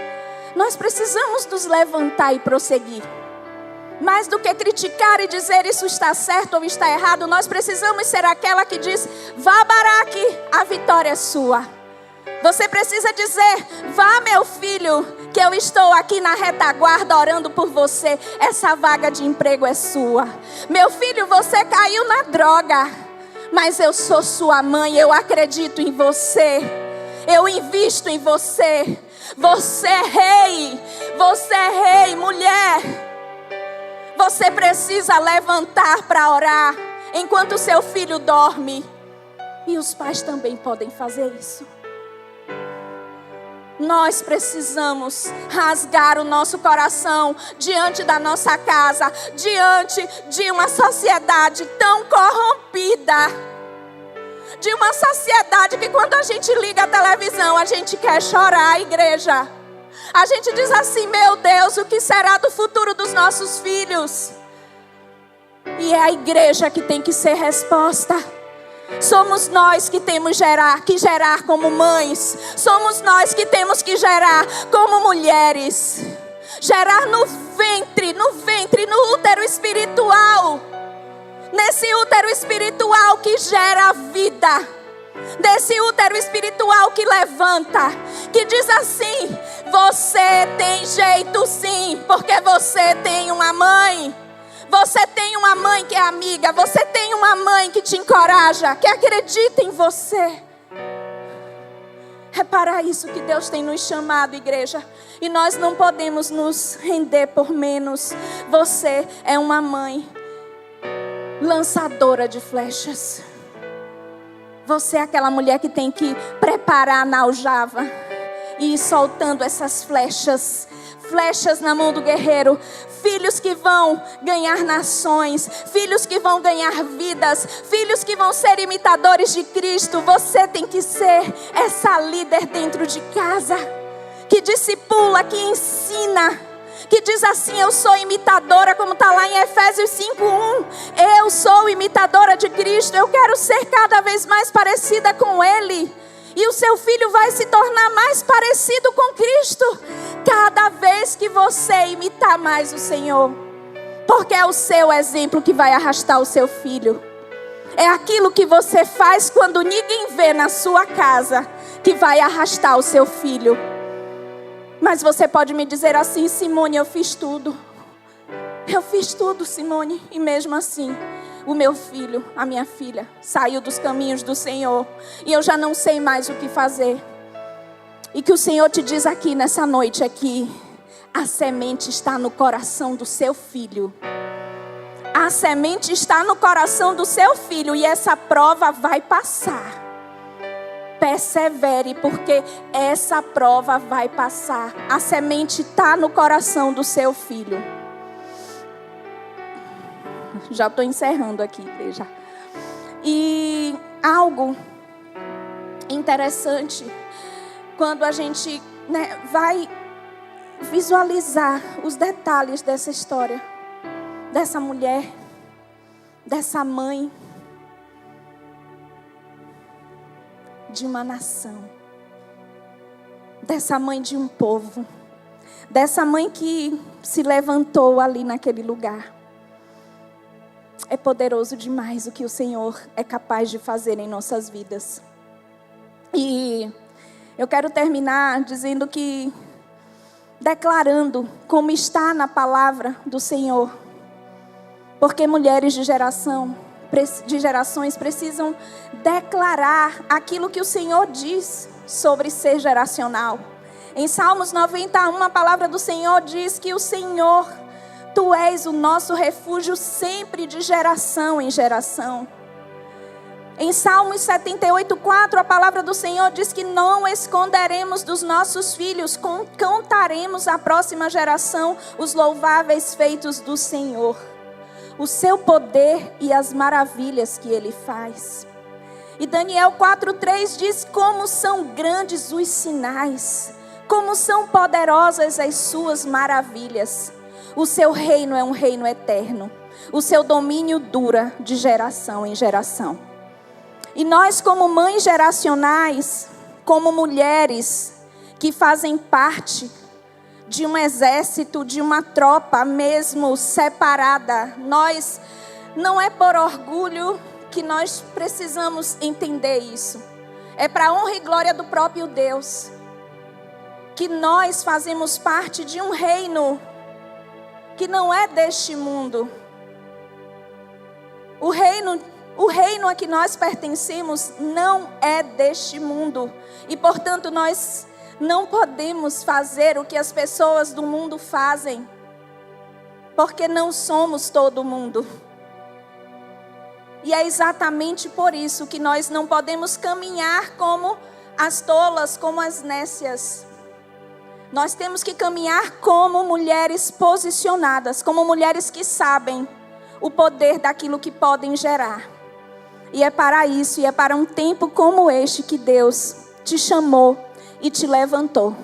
nós precisamos nos levantar e prosseguir. Mais do que criticar e dizer isso está certo ou está errado, nós precisamos ser aquela que diz: vá Baraque, a vitória é sua. Você precisa dizer: vá meu filho, que eu estou aqui na retaguarda orando por você. Essa vaga de emprego é sua. Meu filho, você caiu na droga, mas eu sou sua mãe, eu acredito em você. Eu invisto em você. Você é rei, mulher. Você precisa levantar para orar enquanto seu filho dorme. E os pais também podem fazer isso. Nós precisamos rasgar o nosso coração diante da nossa casa, diante de uma sociedade tão corrompida. De uma sociedade que quando a gente liga a televisão, a gente quer chorar, igreja. A gente diz assim: meu Deus, o que será do futuro dos nossos filhos? E é a igreja que tem que ser resposta. Somos nós que temos que gerar como mães. Somos nós que temos que gerar como mulheres. Gerar no ventre, no útero espiritual. Nesse útero espiritual que gera vida. Desse útero espiritual que levanta. Que diz assim: você tem jeito sim, porque você tem uma mãe. Você tem uma mãe que é amiga. Você tem uma mãe que te encoraja, que acredita em você. É para isso que Deus tem nos chamado, igreja. E nós não podemos nos render por menos. Você é uma mãe lançadora de flechas. Você é aquela mulher que tem que preparar na aljava e ir soltando essas flechas. Flechas na mão do guerreiro. Filhos que vão ganhar nações. Filhos que vão ganhar vidas. Filhos que vão ser imitadores de Cristo. Você tem que ser essa líder dentro de casa, que discipula, que ensina, que diz assim: eu sou imitadora, como está lá em Efésios 5:1. Eu sou imitadora de Cristo. Eu quero ser cada vez mais parecida com Ele. E o seu filho vai se tornar mais parecido com Cristo cada vez que você imitar mais o Senhor. Porque é o seu exemplo que vai arrastar o seu filho. É aquilo que você faz quando ninguém vê na sua casa que vai arrastar o seu filho. Mas você pode me dizer assim: Simone, eu fiz tudo. Eu fiz tudo, Simone. E mesmo assim, o meu filho, a minha filha, saiu dos caminhos do Senhor. E eu já não sei mais o que fazer. E que o Senhor te diz aqui nessa noite é que a semente está no coração do seu filho. A semente está no coração do seu filho. E essa prova vai passar. Persevere, porque essa prova vai passar. A semente está no coração do seu filho. Já estou encerrando aqui, igreja. E algo interessante, quando a gente vai visualizar os detalhes dessa história, dessa mulher, dessa mãe, de uma nação, dessa mãe de um povo, dessa mãe que se levantou ali naquele lugar. É poderoso demais o que o Senhor é capaz de fazer em nossas vidas. E eu quero terminar dizendo que, declarando como está na palavra do Senhor. Porque mulheres de gerações precisam declarar aquilo que o Senhor diz sobre ser geracional. Em Salmos 91, a palavra do Senhor diz que o Senhor, Tu és o nosso refúgio sempre, de geração em geração. Em Salmos 78:4, a palavra do Senhor diz que não esconderemos dos nossos filhos, contaremos à próxima geração os louváveis feitos do Senhor, o seu poder e as maravilhas que Ele faz. E Daniel 4:3 diz: como são grandes os sinais, como são poderosas as suas maravilhas. O seu reino é um reino eterno. O seu domínio dura de geração em geração. E nós, como mães geracionais, como mulheres que fazem parte de um exército, de uma tropa mesmo separada, nós, não é por orgulho que nós precisamos entender isso. É para a honra e glória do próprio Deus. Que nós fazemos parte de um reino que não é deste mundo. O reino a que nós pertencemos não é deste mundo. E, portanto, nós não podemos fazer o que as pessoas do mundo fazem. Porque não somos todo mundo. E é exatamente por isso que nós não podemos caminhar como as tolas, como as nécias. Nós temos que caminhar como mulheres posicionadas, como mulheres que sabem o poder daquilo que podem gerar. E é para isso, e é para um tempo como este que Deus te chamou e te levantou.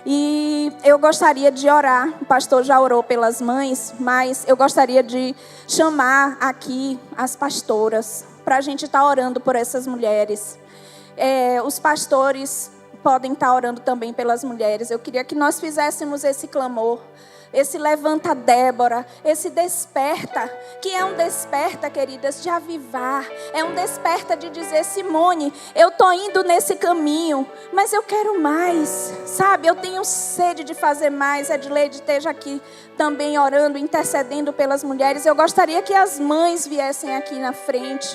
E eu gostaria de orar, o pastor já orou pelas mães, mas eu gostaria de chamar aqui as pastoras, para a gente estar orando por essas mulheres. Os pastores podem estar orando também pelas mulheres. Eu queria que nós fizéssemos esse clamor esse levanta Débora, esse desperta, que é um desperta, queridas, de avivar, é um desperta de dizer: Simone, eu estou indo nesse caminho, mas eu quero mais, sabe, eu tenho sede de fazer mais. Edileide esteja aqui também orando, intercedendo pelas mulheres. Eu gostaria que as mães viessem aqui na frente,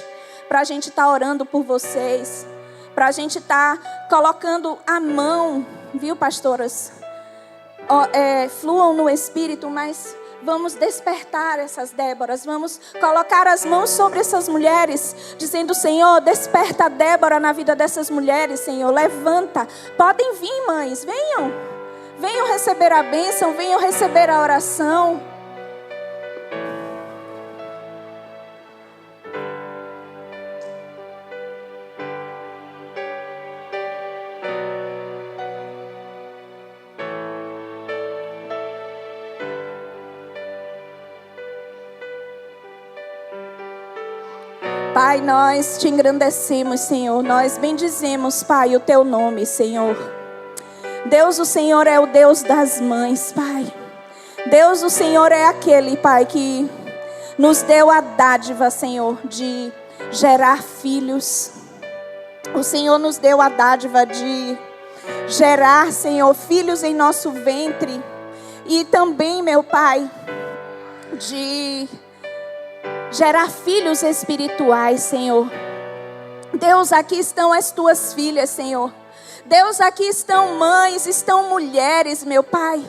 para a gente estar orando por vocês, para a gente estar colocando a mão, viu, pastoras? Fluam no Espírito, mas vamos despertar essas Déboras, vamos colocar as mãos sobre essas mulheres, dizendo: Senhor, desperta a Débora na vida dessas mulheres, Senhor, levanta. Podem vir, mães, venham receber a bênção, venham receber a oração. Pai, nós te engrandecemos, Senhor. Nós bendizemos, Pai, o teu nome, Senhor. Deus, o Senhor é o Deus das mães, Pai. Deus, o Senhor é aquele, Pai, que nos deu a dádiva, Senhor, de gerar filhos. O Senhor nos deu a dádiva de gerar, Senhor, filhos em nosso ventre. E também, meu Pai, de gerar filhos espirituais, Senhor. Deus, aqui estão as tuas filhas, Senhor. Deus, aqui estão mães, estão mulheres, meu Pai.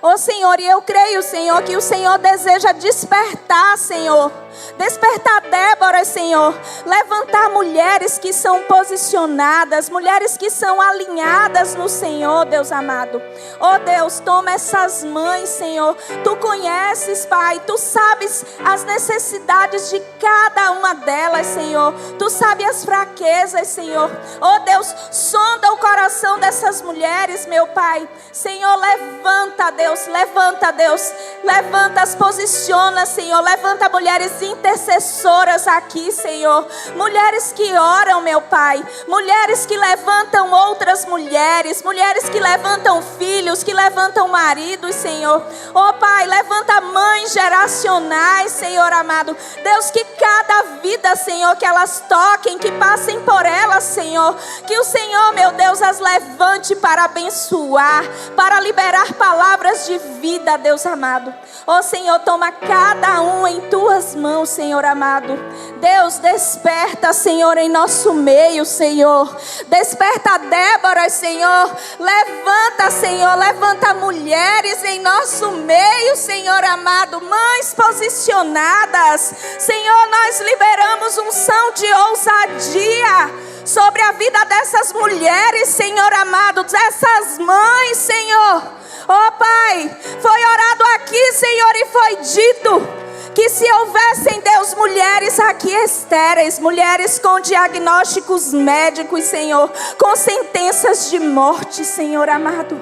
Ó Senhor, e eu creio, Senhor, que o Senhor deseja despertar, Senhor. Despertar Déboras, Senhor. Levantar mulheres que são posicionadas, mulheres que são alinhadas no Senhor, Deus amado. Ó Deus, toma essas mães, Senhor. Tu conheces, Pai. Tu sabes as necessidades de cada uma delas, Senhor. Tu sabes as fraquezas, Senhor. Ó Deus, sonda o coração dessas mulheres, meu Pai. Senhor, levanta, Deus. Levanta, Deus. Levanta, as posiciona, Senhor. Levanta mulheres intercessoras aqui, Senhor. Mulheres que oram, meu Pai. Mulheres que levantam outras mulheres. Mulheres que levantam filhos, que levantam maridos, Senhor. Oh Pai, levanta mães geracionais, Senhor amado. Deus, que cada vida, Senhor, que elas toquem, que passem por elas, Senhor. Que o Senhor, meu Deus, as levante para abençoar, para liberar palavras de vida, Deus amado. Oh Senhor, toma cada um em tuas mãos, Senhor amado. Deus, desperta, Senhor, em nosso meio, Senhor. Desperta Déboras, Senhor. Levanta, Senhor, levanta mulheres em nosso meio, Senhor amado. Mães posicionadas. Senhor, nós liberamos unção de ousadia sobre a vida dessas mulheres, Senhor amado. Dessas mães, Senhor. Oh Pai, foi orado aqui, Senhor, e foi dito que se houvessem, Deus, mulheres aqui estéreis, mulheres com diagnósticos médicos, Senhor, com sentenças de morte, Senhor amado.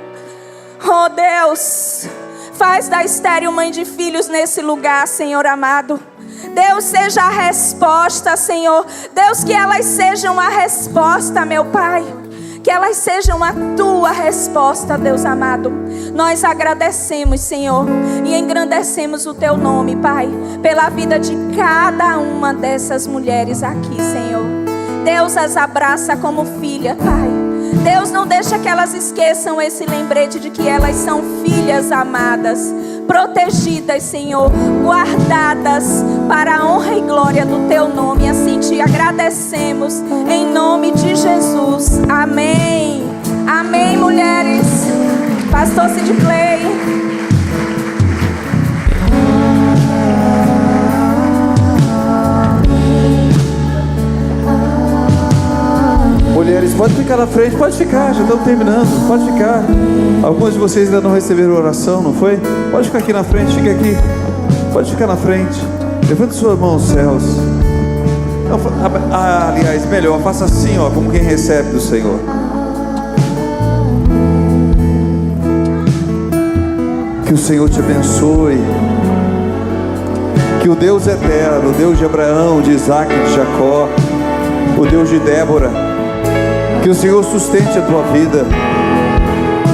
Oh Deus, faz da estéril mãe de filhos nesse lugar, Senhor amado. Deus, seja a resposta, Senhor. Deus, que elas sejam a resposta, meu Pai. Que elas sejam a tua resposta, Deus amado. Nós agradecemos, Senhor, e engrandecemos o teu nome, Pai, pela vida de cada uma dessas mulheres aqui, Senhor. Deus, as abraça como filha, Pai. Deus, não deixa que elas esqueçam esse lembrete de que elas são filhas amadas, protegidas, Senhor, guardadas para a honra e glória do teu nome. Assim te agradecemos, em nome de Jesus. Amém. Amém, mulheres. Pastor Sid Clay. Mulheres, pode ficar na frente, pode ficar, já estamos terminando, pode ficar. Algumas de vocês ainda não receberam oração, não foi? Pode ficar aqui na frente, fica aqui. Pode ficar na frente. Levante sua mão aos céus. Aliás, melhor, faça assim, ó, como quem recebe do Senhor. Que o Senhor te abençoe. Que o Deus eterno, o Deus de Abraão, de Isaac, de Jacó, o Deus de Débora, que o Senhor sustente a tua vida.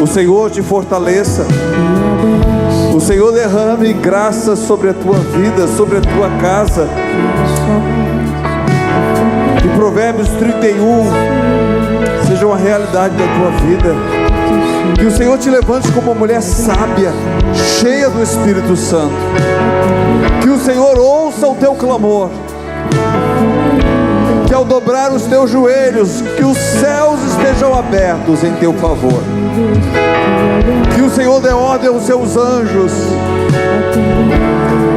O Senhor te fortaleça. O Senhor derrame graça sobre a tua vida, sobre a tua casa. Que Provérbios 31 seja uma realidade da tua vida. Que o Senhor te levante como uma mulher sábia, cheia do Espírito Santo. Que o Senhor ouça o teu clamor. Que ao dobrar os teus joelhos, que os céus estejam abertos em teu favor. Que o Senhor dê ordem aos seus anjos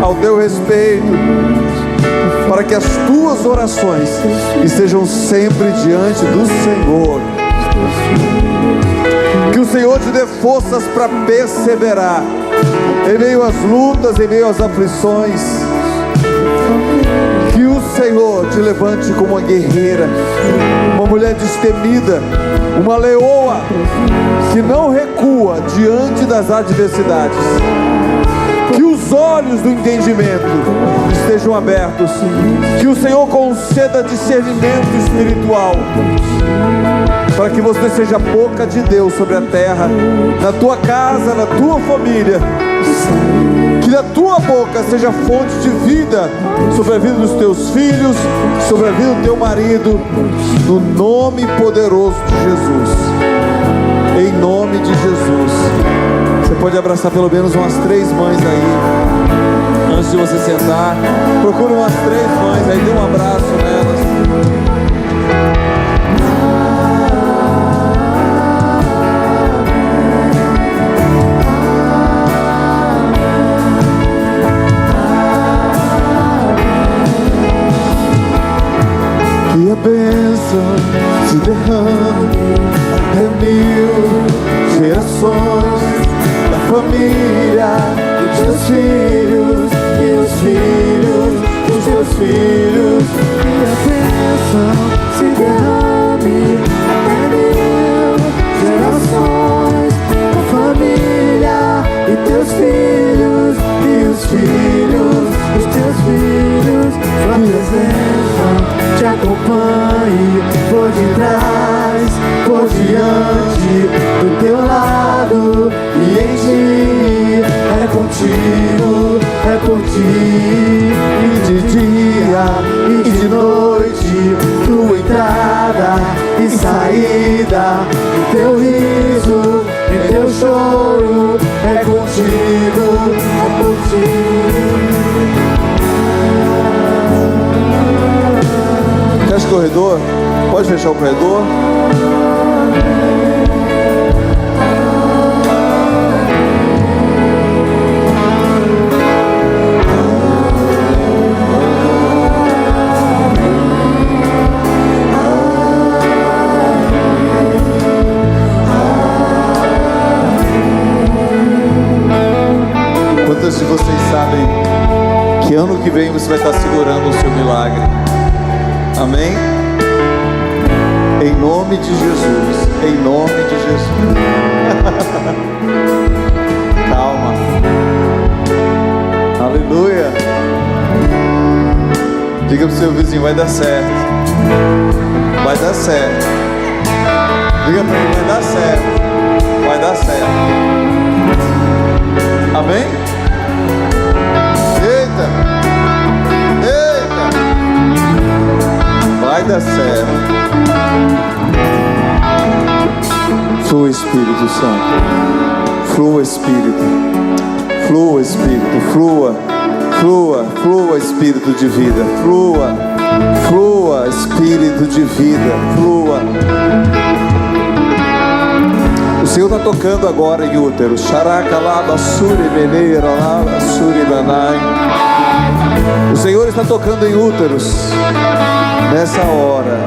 ao teu respeito, para que as tuas orações estejam sempre diante do Senhor. Que o Senhor te dê forças para perseverar em meio às lutas, em meio às aflições. Que o Senhor te levante como uma guerreira, uma mulher destemida, uma leoa que não recua diante das adversidades. Que os olhos do entendimento estejam abertos. Que o Senhor conceda discernimento espiritual, para que você seja boca de Deus sobre a terra, na tua casa, na tua família. Que da tua boca seja fonte de vida sobre a vida dos teus filhos, sobre a vida do teu marido, no nome poderoso de Jesus. Em nome de Jesus. Você pode abraçar pelo menos umas 3 mães aí, antes de você sentar. Procura umas 3 mães aí, dê um abraço nelas. Que a bênção se derrame até 1000 gerações, da família dos teus filhos e os filhos dos teus filhos. Que a bênção se derrame até 1000 gerações, da família e teus filhos e os filhos dos teus filhos. Sua presença te acompanhe por detrás, por diante, do teu lado e em ti. É contigo, é por ti, e de dia e de noite, tua entrada e saída, e teu riso e teu choro. É contigo, é por ti. Fecha o corredor, pode fechar o corredor. Quantos de vocês sabem que ano que vem você vai estar segurando o seu milagre? Amém? Em nome de Jesus. Em nome de Jesus. Calma. Aleluia. Diga pro seu vizinho, vai dar certo. Vai dar certo. Diga para ele, vai dar certo. Vai dar certo. Amém? Eita. Vai dar certo. Flua Espírito Santo. Flua Espírito. Flua Espírito. Flua. Flua. Flua Espírito de vida. Flua. Flua Espírito de vida. Flua. O Senhor está tocando agora em úteros. Xarakalaba suri meneira lava suri banai. O Senhor está tocando em úteros. Nessa hora,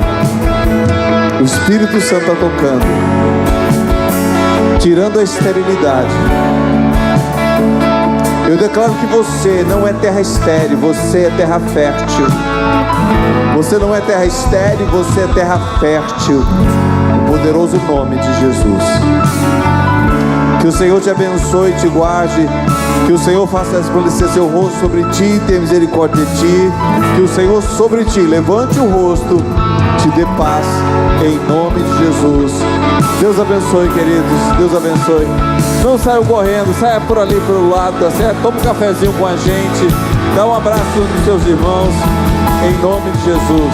o Espírito Santo está tocando, tirando a esterilidade. Eu declaro que você não é terra estéril, você é terra fértil. Você não é terra estéril, você é terra fértil. No poderoso nome de Jesus. Que o Senhor te abençoe e te guarde. Que o Senhor faça resplandecer seu rosto sobre ti e tenha misericórdia de ti. Que o Senhor sobre ti levante o rosto, te dê paz, em nome de Jesus. Deus abençoe, queridos. Deus abençoe. Não saiam correndo, saia por ali, pelo lado, tá certo? Toma um cafezinho com a gente. Dá um abraço nos seus irmãos, em nome de Jesus.